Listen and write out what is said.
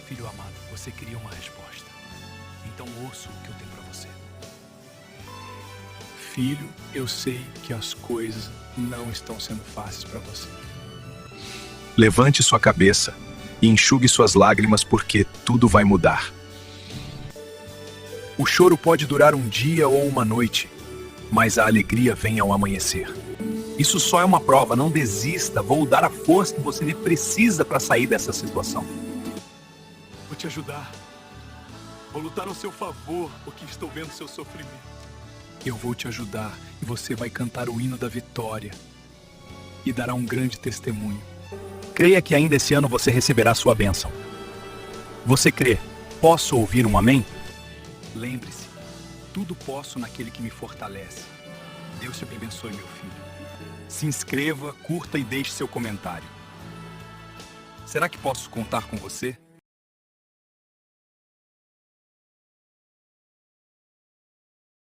Filho amado, você queria uma resposta. Então ouça o que eu tenho para você. Filho, eu sei que as coisas não estão sendo fáceis para você. Levante sua cabeça e enxugue suas lágrimas, porque tudo vai mudar. O choro pode durar um dia ou uma noite, mas a alegria vem ao amanhecer. Isso só é uma prova, não desista. Vou dar a força que você precisa para sair dessa situação. Vou te ajudar. Vou lutar ao seu favor, porque estou vendo seu sofrimento. Eu vou te ajudar e você vai cantar o hino da vitória e dará um grande testemunho. Creia que ainda esse ano você receberá sua bênção. Você crê? Posso ouvir um amém? Lembre-se, tudo posso naquele que me fortalece. Deus te abençoe, meu filho. Se inscreva, curta e deixe seu comentário. Será que posso contar com você?